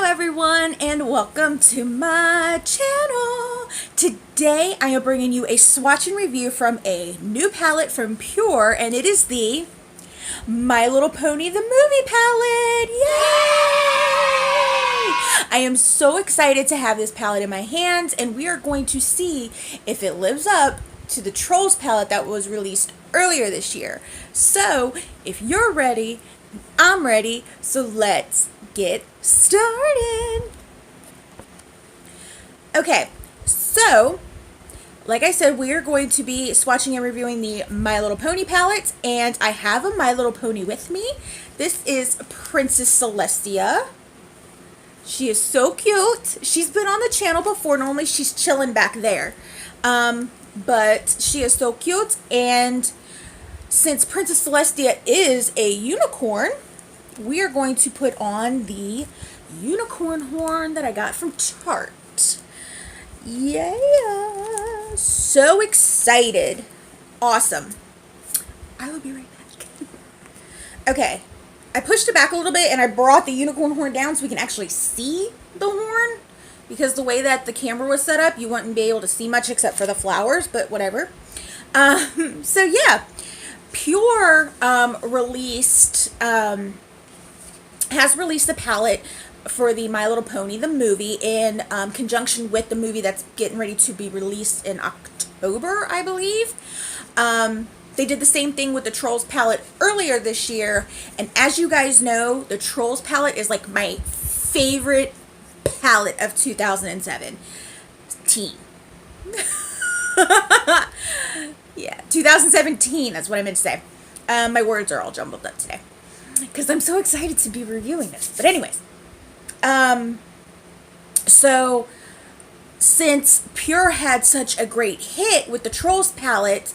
everyone, and welcome to my channel. Today I am bringing you a swatch and review from a new palette from Pure, and it is the My Little Pony the Movie palette. Yay! I am so excited to have this palette in my hands, and we are going to see if it lives up to the Trolls palette that was released earlier this year. So if you're ready, I'm ready, so let's get started. Okay, so like I said, we are going to be swatching and reviewing the My Little Pony palette, and I have a My Little Pony with me. This is Princess Celestia. She is so cute. She's been on the channel before. Normally she's chilling back there, but she is so cute. And since Princess Celestia is a unicorn, we are going to put on the unicorn horn that I got from Tarte. Yeah, so excited. Awesome. I will be right back. Okay, I pushed it back a little bit and I brought the unicorn horn down so we can actually see the horn, because the way that the camera was set up, you wouldn't be able to see much except for the flowers, but whatever. So yeah, Pure has released the palette for the My Little Pony the movie in conjunction with the movie that's getting ready to be released in October, I believe. They did the same thing with the Trolls palette earlier this year, and as you guys know, the Trolls palette is like my favorite palette of 2017. Yeah, 2017, that's what I meant to say. My words are all jumbled up today because I'm so excited to be reviewing this. But anyways, so since Pure had such a great hit with the Trolls palette,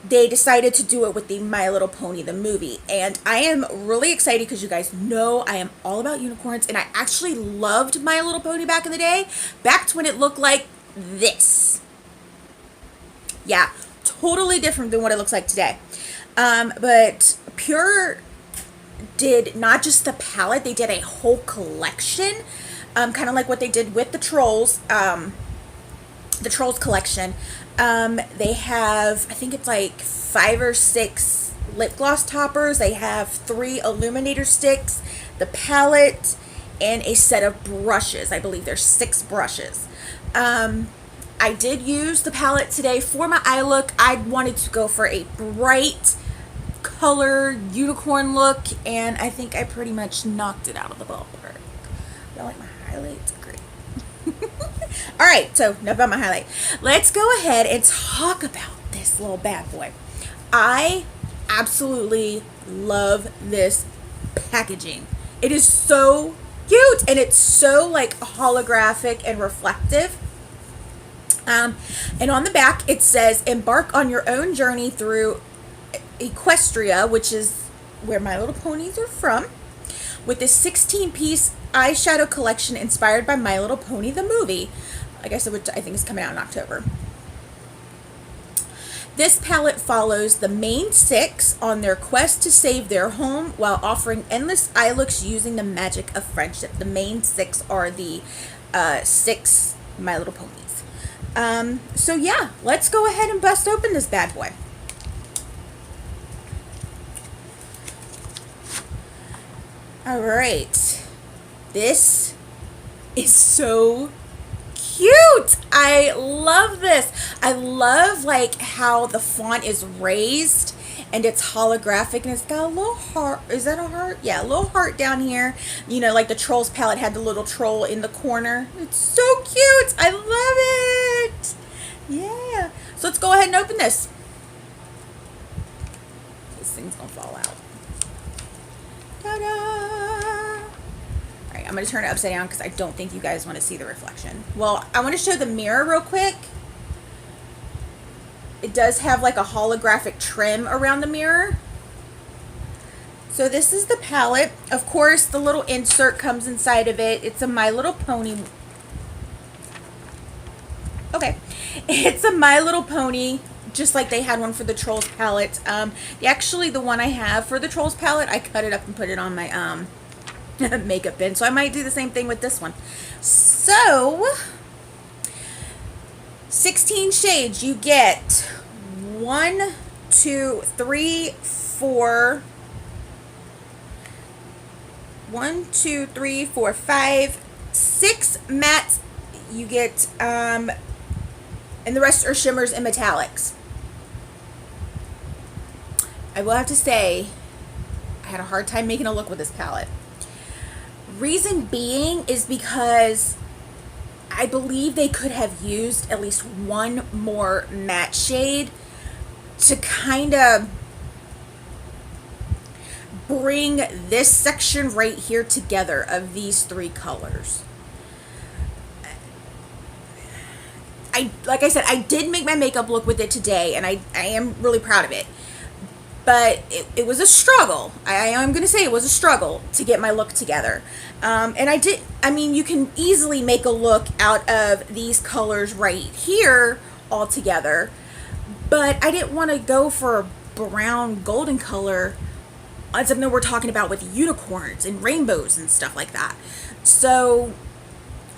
they decided to do it with the My Little Pony the movie. And I am really excited because you guys know I am all about unicorns, and I actually loved My Little Pony back in the day, back to when it looked like this. Yeah, totally different than what it looks like today. But Pure did not just the palette, they did a whole collection, kind of like what they did with the Trolls collection. They have, I think it's like 5 or 6 lip gloss toppers. They have 3 illuminator sticks, the palette, and a set of brushes. I believe there's 6 brushes. I did use the palette today for my eye look. I wanted to go for a bright color unicorn look, and I think I pretty much knocked it out of the ballpark. Y'all like my highlights? Great. Alright, so enough about my highlight. Let's go ahead and talk about this little bad boy. I absolutely love this packaging. It is so cute, and it's so like holographic and reflective. And on the back it says, embark on your own journey through Equestria, which is where My Little Ponies are from, with this 16-piece eyeshadow collection inspired by My Little Pony the movie. Like I said, which I think is coming out in October. This palette follows the main 6 on their quest to save their home while offering endless eye looks using the magic of friendship. The main 6 are the 6 My Little Ponies. So yeah, let's go ahead and bust open this bad boy. Alright, this is so cute. I love this. I love like how the font is raised and it's holographic, and it's got a little heart. Is that a heart? Yeah, a little heart down here. You know, like the Trolls palette had the little troll in the corner. It's so cute. I love it. Yeah. So let's go ahead and open this. This thing's gonna fall out. Ta-da! Alright, I'm going to turn it upside down because I don't think you guys want to see the reflection. Well, I want to show the mirror real quick. It does have like a holographic trim around the mirror. So this is the palette. Of course, the little insert comes inside of it. It's a My Little Pony. Okay. It's a My Little Pony, just like they had one for the Trolls palette. Actually, the one I have for the Trolls palette, I cut it up and put it on my makeup in. So I might do the same thing with this one. So 16 shades. You get 1, 2, 3, 4. 1, 2, 3, 4, 5, 6 mattes. You get, and the rest are shimmers and metallics. I will have to say, I had a hard time making a look with this palette. Reason being is because I believe they could have used at least one more matte shade to kind of bring this section right here together of these 3 colors. Like I said, I did make my makeup look with it today, and I am really proud of it. But it was a struggle. I am going to say it was a struggle to get my look together. And I mean, you can easily make a look out of these colors right here all together. But I didn't want to go for a brown golden color on something we're talking about with unicorns and rainbows and stuff like that. So,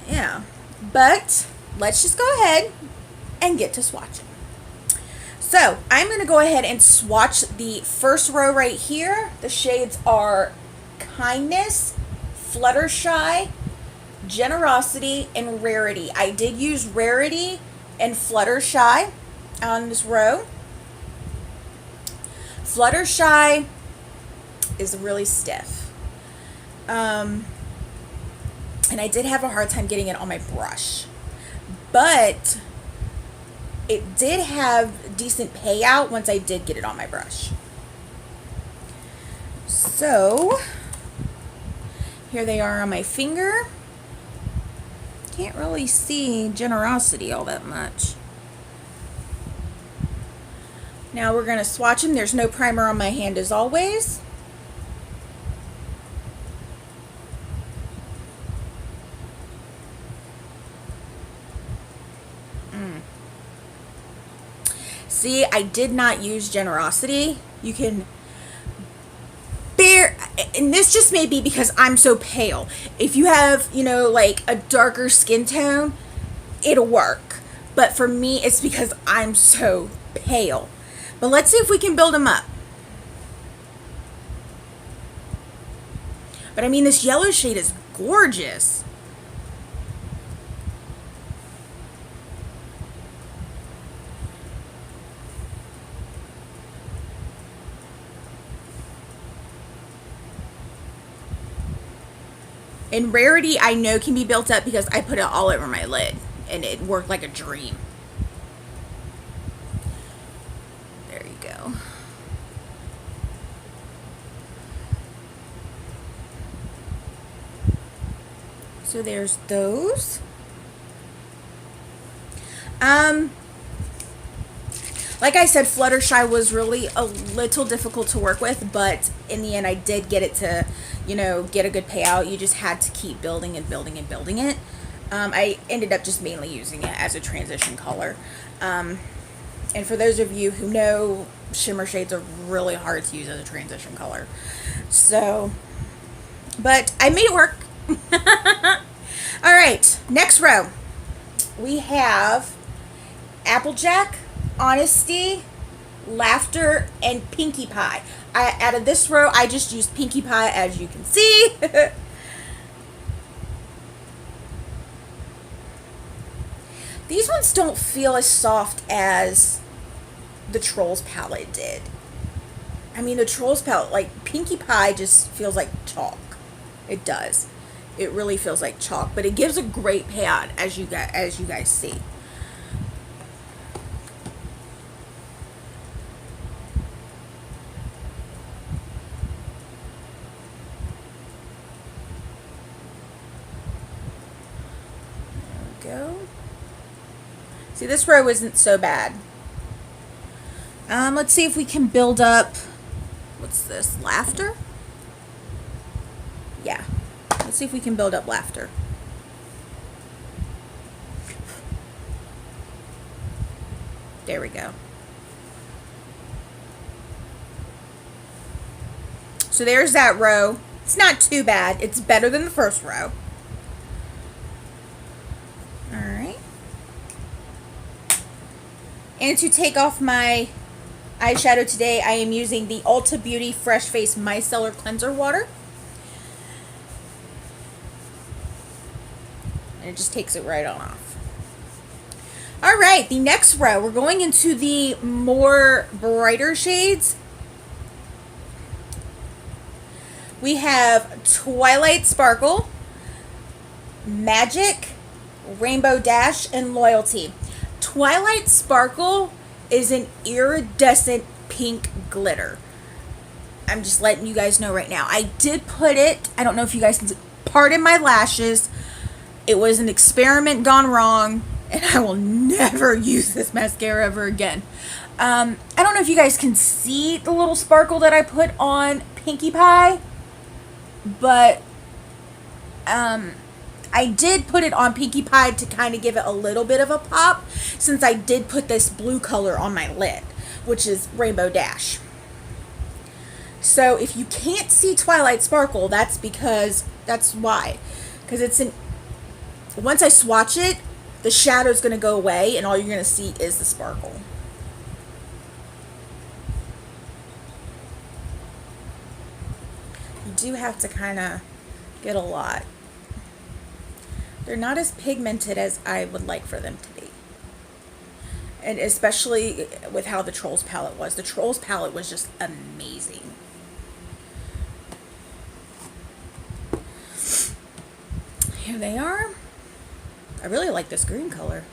yeah. But let's just go ahead and get to swatching. So I'm going to go ahead and swatch the first row right here. The shades are Kindness, Fluttershy, Generosity, and Rarity. I did use Rarity and Fluttershy on this row. Fluttershy is really stiff. And I did have a hard time getting it on my brush. But it did have decent payout once I did get it on my brush. So here they are on my finger. Can't really see Generosity all that much. Now we're going to swatch them. There's no primer on my hand as always. See, I did not use Generosity. You can bear, and this just may be because I'm so pale. If you have, you know, like a darker skin tone, it'll work. But for me, it's because I'm so pale. But let's see if we can build them up. But I mean, this yellow shade is gorgeous. And Rarity, I know can be built up because I put it all over my lid and it worked like a dream. There you go. So there's those. Like I said, Fluttershy was really a little difficult to work with, but in the end I did get it to, you know, get a good payout. You just had to keep building and building and building it. I ended up just mainly using it as a transition color. And for those of you who know, shimmer shades are really hard to use as a transition color. So, but I made it work. All right, next row. We have Applejack, Honesty, Laughter, and Pinkie Pie. Out of this row, I just used Pinkie Pie, as you can see. These ones don't feel as soft as the Trolls palette did. I mean, the Trolls palette, like Pinkie Pie, just feels like chalk. It does. It really feels like chalk, but it gives a great payout, as you guys see. Go. See, this row isn't so bad. Let's see if we can build up, what's this, Laughter? Yeah, let's see if we can build up Laughter. There we go. So there's that row. It's not too bad. It's better than the first row. Alright. And to take off my eyeshadow today, I am using the Ulta Beauty Fresh Face Micellar Cleanser Water. And it just takes it right on off. Alright, the next row, we're going into the more brighter shades. We have Twilight Sparkle, Magic, Rainbow Dash, and Loyalty. Twilight Sparkle is an iridescent pink glitter. I'm just letting you guys know right now. I did put it, I don't know if you guys can pardon my lashes. It was an experiment gone wrong, and I will never use this mascara ever again. I don't know if you guys can see the little sparkle that I put on Pinkie Pie. But I did put it on Pinkie Pie to kind of give it a little bit of a pop, since I did put this blue color on my lid, which is Rainbow Dash. So if you can't see Twilight Sparkle, that's why. Because once I swatch it, the shadow's going to go away, and all you're going to see is the sparkle. You do have to kind of get a lot. They're not as pigmented as I would like for them to be. And especially with how the Trolls palette was. The Trolls palette was just amazing. Here they are. I really like this green color.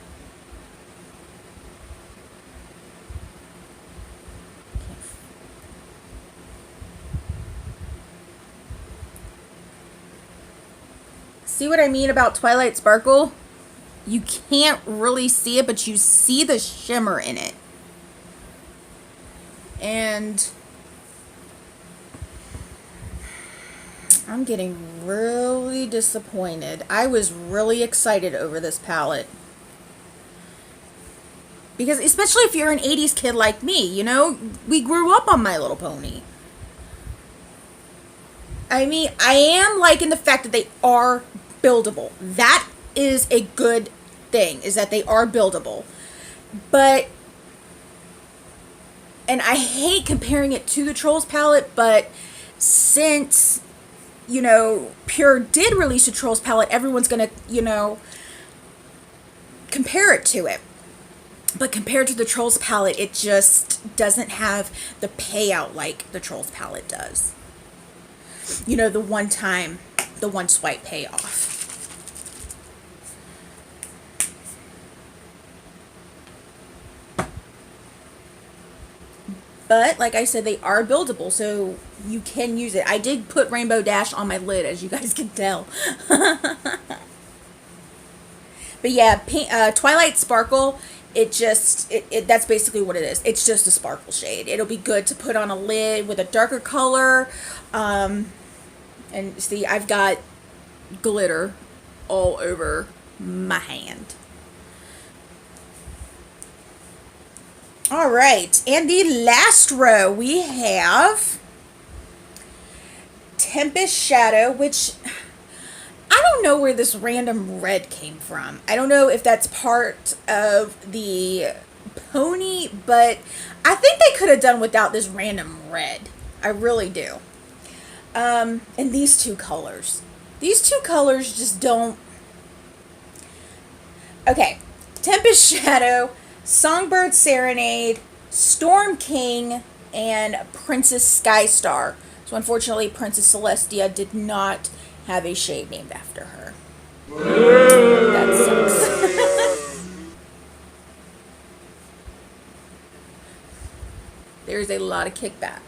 See what I mean about Twilight Sparkle? You can't really see it, but you see the shimmer in it. And I'm getting really disappointed. I was really excited over this palette. Because especially if you're an 80s kid like me, you know, we grew up on My Little Pony. I mean, I am liking the fact that they are buildable. That is a good thing, is that they are buildable. But, and I hate comparing it to the Trolls palette, but since, you know, Pure did release a Trolls palette, everyone's gonna, you know, compare it to it. But compared to the Trolls palette, it just doesn't have the payout like the Trolls palette does. You know, the one swipe payoff. But, like I said, they are buildable, so you can use it. I did put Rainbow Dash on my lid, as you guys can tell. But yeah, Twilight Sparkle, that's basically what it is. It's just a sparkle shade. It'll be good to put on a lid with a darker color. And see, I've got glitter all over my hand. All right, and the last row we have Tempest Shadow, which I don't know where this random red came from. I don't know if that's part of the pony, but I think they could have done without this random red. I really do. And these two colors. These two colors just don't... Okay, Tempest Shadow, Songbird Serenade, Storm King, and Princess Skystar. So unfortunately, Princess Celestia did not have a shade named after her. That sucks. There's a lot of kickback.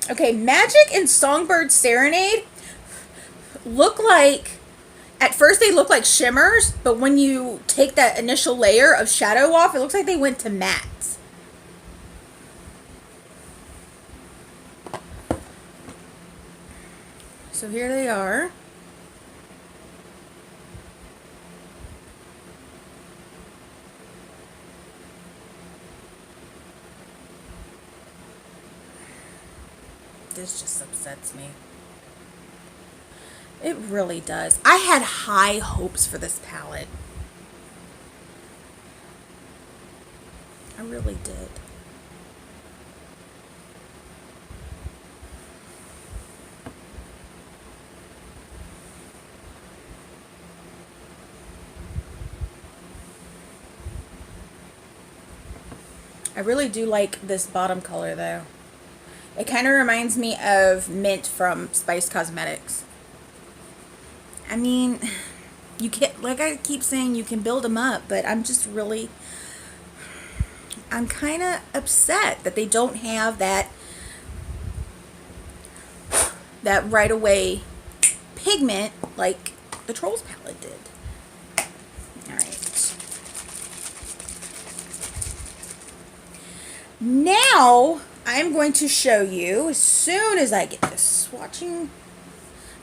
Okay, Magic and Songbird Serenade look like, at first they look like shimmers, but when you take that initial layer of shadow off, it looks like they went to mattes. So here they are. This just upsets me. It really does. I had high hopes for this palette. I really did. I really do like this bottom color though. It kind of reminds me of Mint from Spice Cosmetics. I mean, you can't, like I keep saying, you can build them up, but I'm just really, I'm kind of upset that they don't have that right away pigment like the Trolls palette did. Alright. Now, I'm going to show you, as soon as I get this swatching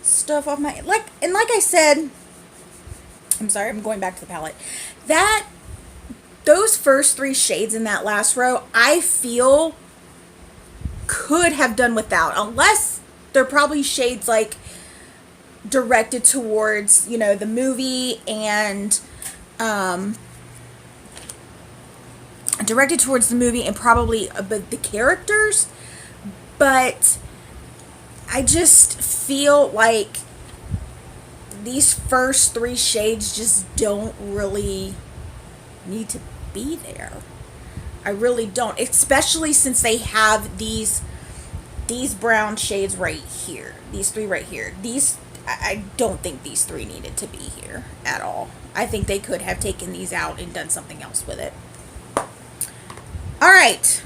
stuff off my, like I said, I'm sorry, I'm going back to the palette. Those first 3 shades in that last row, I feel could have done without, unless they're probably shades like directed towards, you know, the movie and probably the characters, but I just feel like these first 3 shades just don't really need to be there. I really don't, especially since they have these brown shades right here, these 3 right here. I don't think these 3 needed to be here at all. I think they could have taken these out and done something else with it. All right,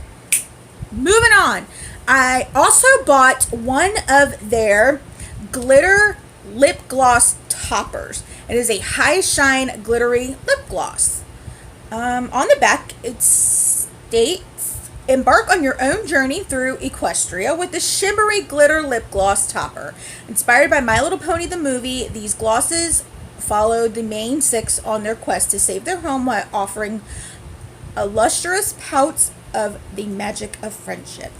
moving on. I also bought one of their glitter lip gloss toppers. It is a high shine glittery lip gloss. On the back, it states, embark on your own journey through Equestria with the shimmery glitter lip gloss topper. Inspired by My Little Pony the movie, these glosses followed the main 6 on their quest to save their home while offering a lustrous pouch of the magic of friendship.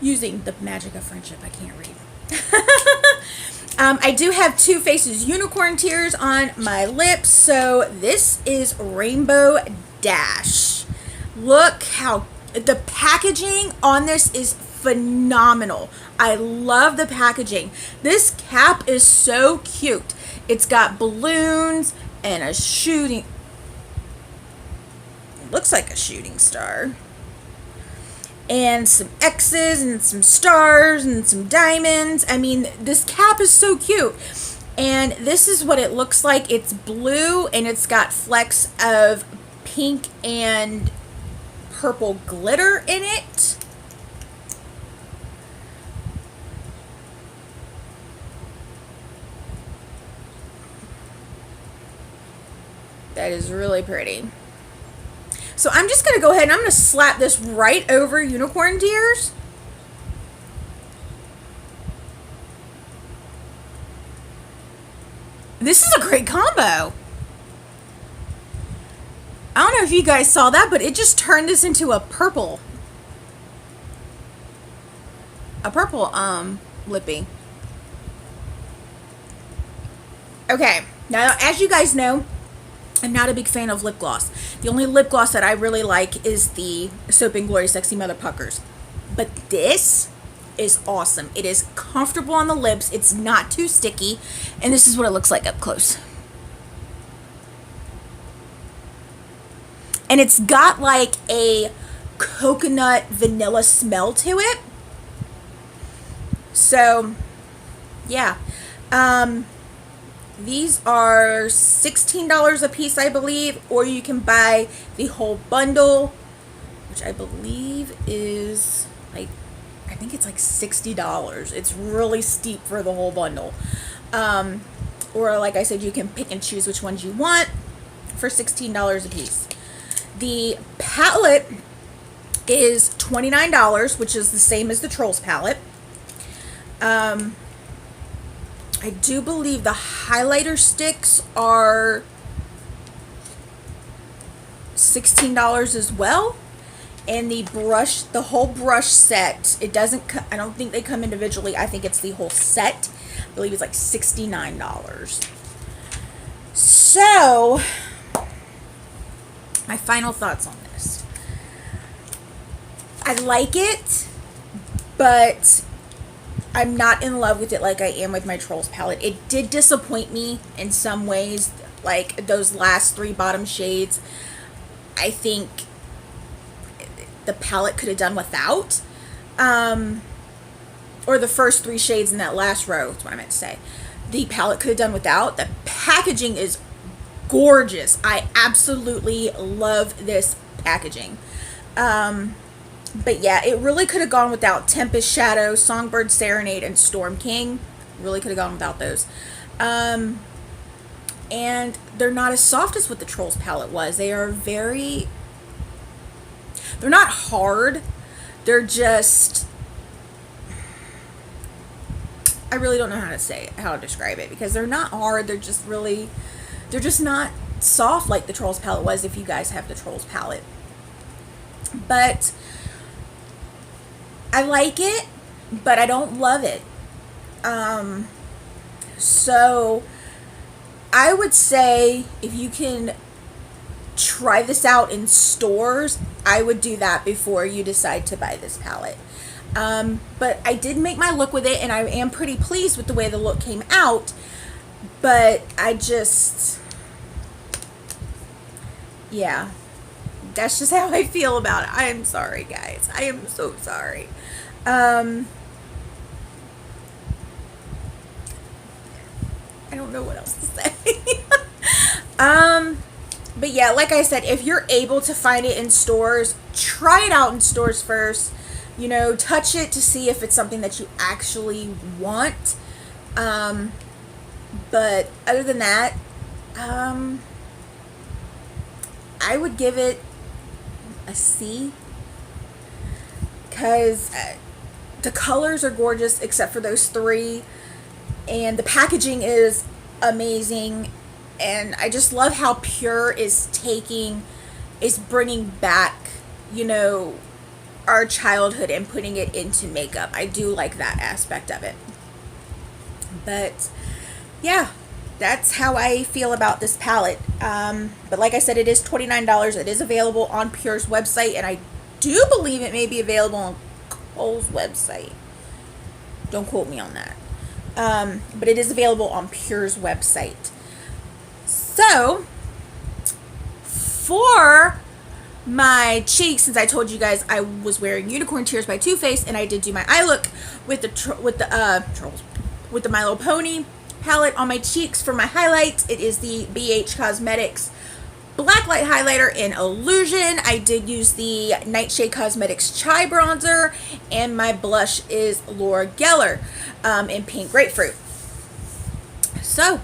Using the magic of friendship, I can't read. I do have Too Faced's unicorn tears on my lips, so this is Rainbow Dash. Look how the packaging on this is phenomenal. I love the packaging. This cap is so cute. It's got balloons and a shooting, looks like a shooting star, and some X's and some stars and some diamonds. I mean, this cap is so cute. And this is what it looks like. It's blue and it's got flecks of pink and purple glitter in it. That is really pretty. So I'm just going to go ahead and I'm going to slap this right over Unicorn Tears. This is a great combo. I don't know if you guys saw that, but it just turned this into a purple. Lippy. Okay, now as you guys know, I'm not a big fan of lip gloss. The only lip gloss that I really like is the Soap and Glory Sexy Mother Puckers. But this is awesome. It is comfortable on the lips. It's not too sticky. And this is what it looks like up close. And it's got like a coconut vanilla smell to it. So, yeah. These are $16 a piece, I believe, or you can buy the whole bundle, which I believe is like, I think it's like $60. It's really steep for the whole bundle. Or like I said, you can pick and choose which ones you want for $16 a piece. The palette is $29, which is the same as the Trolls palette. I do believe the highlighter sticks are $16 as well. And the brush, the whole brush set, it doesn't, I don't think they come individually. I think it's the whole set. I believe it's like $69. So, my final thoughts on this. I like it, but I'm not in love with it like I am with my Trolls palette. It did disappoint me in some ways, like those last 3 bottom shades. I think the palette could have done without. Or the first 3 shades in that last row, that's what I meant to say. The palette could have done without. The packaging is gorgeous. I absolutely love this packaging. But yeah, it really could have gone without Tempest Shadow, Songbird Serenade, and Storm King. Really could have gone without those. And they're not as soft as what the Trolls palette was. They are very... They're not hard. They're just... I really don't know how to describe it, because they're not hard. They're just really... They're just not soft like the Trolls palette was, if you guys have the Trolls palette. But I like it, but I don't love it. So I would say if you can try this out in stores, I would do that before you decide to buy this palette. But I did make my look with it, and I am pretty pleased with the way the look came out. But I just... Yeah. That's just how I feel about it. I am sorry, guys. I am so sorry. I don't know what else to say. But yeah, like I said, if you're able to find it in stores, try it out in stores first. You know, touch it to see if it's something that you actually want. But other than that, I would give it a C, because the colors are gorgeous except for those 3, and the packaging is amazing, and I just love how Pure is bringing back, you know, our childhood and putting it into makeup. I do like that aspect of it. But yeah, that's how I feel about this palette. But like I said, it is $29. It is available on Pure's website, and I do believe it may be available on Kohl's website. Don't quote me on that. But it is available on Pure's website. So, for my cheeks, since I told you guys I was wearing Unicorn Tears by Too Faced, and I did do my eye look with the My Little Pony palette on my cheeks for my highlights. It is the BH Cosmetics Blacklight Highlighter in Illusion. I did use the Nightshade Cosmetics Chai Bronzer, and my blush is Laura Geller in Pink Grapefruit. So,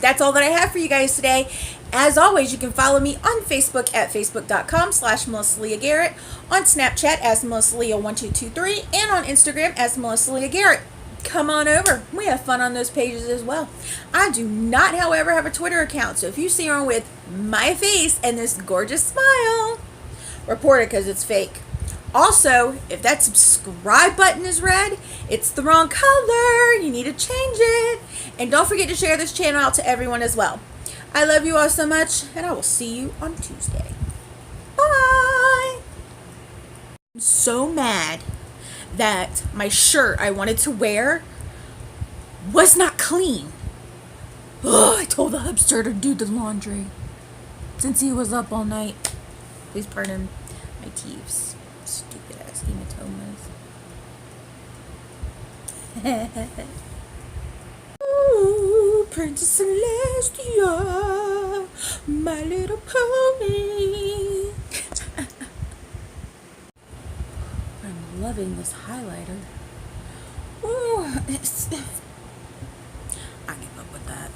that's all that I have for you guys today. As always, you can follow me on Facebook at facebook.com/MelissaLeahGarrett, on Snapchat as MelissaLeah1223, and on Instagram as MelissaLeahGarrett. Come on over. We have fun on those pages as well. I do not, however, have a Twitter account, so if you see her with my face and this gorgeous smile, report it, because it's fake. Also, if that subscribe button is red, it's the wrong color. You need to change it. And don't forget to share this channel out to everyone as well. I love you all so much, and I will see you on Tuesday. Bye! I'm so mad that my shirt I wanted to wear was not clean. Ugh, I told the hubster to do the laundry since he was up all night. Please pardon my teeths. Stupid ass hematomas. Ooh, Princess Celestia, My Little Pony. I'm loving this highlighter. Ooh, I give up with that.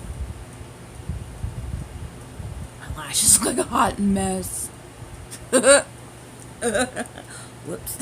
My lashes look like a hot mess. Whoops.